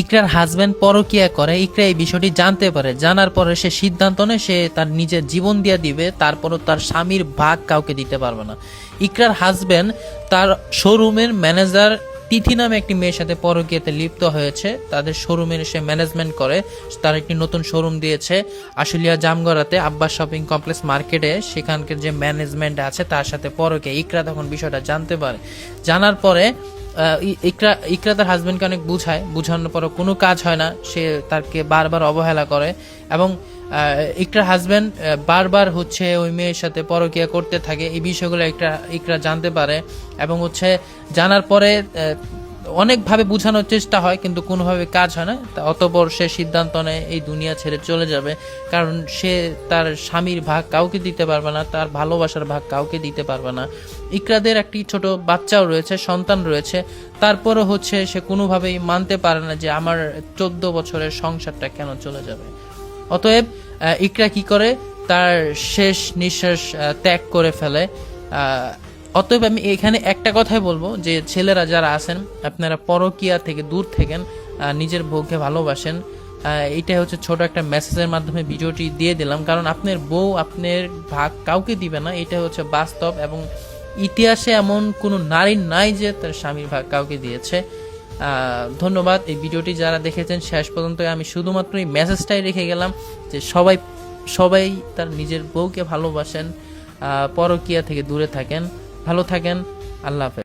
ইকরার husband পরকিয়া করে। ইকরা এই বিষয়টি জানতে পারে, জানার পরে সে সিদ্ধান্ত নেয় সে তার নিজের জীবন দিয়ে দিবে, তারপরও তার স্বামীর ভাগ কাউকে দিতে পারবে না। ইকরার হাজবেন্ড তার শোরুমের ম্যানেজার তিথি নামে একটি মেয়ের সাথে পরকীয়াতে লিপ্ত হয়েছে। তাদের শোরুমের সে ম্যানেজমেন্ট করে, তার একটি নতুন শোরুম দিয়েছে আশুলিয়া জামগড়াতে আব্বাস শপিং কমপ্লেক্স মার্কেটে। সেখানকার যে ম্যানেজমেন্ট আছে তার সাথে পরকীয়া। ইকরা তখন বিষয়টা জানতে পারে, জানার পরে ইকরা তার হাজবেন্ডকে অনেক বুঝানোর পরও কোনো কাজ হয় না। সে তাকে বারবার অবহেলা করে এবং ইকরার হাজবেন্ড বারবার ওই মেয়ের সাথে পরকীয়া করতে থাকে। এই বিষয়গুলো ইকরা জানতে পারে এবং জানার পরে অনেকভাবে বোঝানোর চেষ্টা হয়, কিন্তু কোনোভাবে কাজ হয় না। অতঃপর সে সিদ্ধান্ত নেয় এই দুনিয়া ছেড়ে চলে যাবে, কারণ সে তার স্বামীর ভাগ কাউকে দিতে পারবে না, তার ভালোবাসার ভাগ কাউকে দিতে পারবে না। ইকরাদের একটি ছোট বাচ্চাও রয়েছে, সন্তান রয়েছে। তারপরও সে কোনোভাবেই মানতে পারে না যে আমার 14 বছরের সংসারটা কেন চলে যাবে। অতএব ইকরা কি করে, তার শেষ নিঃশ্বাস ত্যাগ করে ফেলে। অতএব আমি এখানে একটা কথাই বলবো যে ছেলেরা যারা আছেন, আপনারা পরকীয়া থেকে দূর থেকেন, নিজের বউকে ভালোবাসেন। এইটাই ছোট একটা মেসেজের মাধ্যমে ভিডিওটি দিয়ে দিলাম, কারণ আপনার বউ আপনার ভাগ কাউকে দিবে না, এটা বাস্তব। এবং ইতিহাসে এমন কোনো নারী নাই যে তার স্বামীর ভাগ কাউকে দিয়েছে। ধন্যবাদ এই ভিডিওটি যারা দেখেছেন শেষ পর্যন্ত। আমি শুধুমাত্র এই মেসেজটাই রেখে গেলাম যে সবাই তার নিজের বউকে ভালোবাসেন, পরকীয়া থেকে দূরে থাকেন, ভালো থাকেন। আল্লাহ হাফেজ।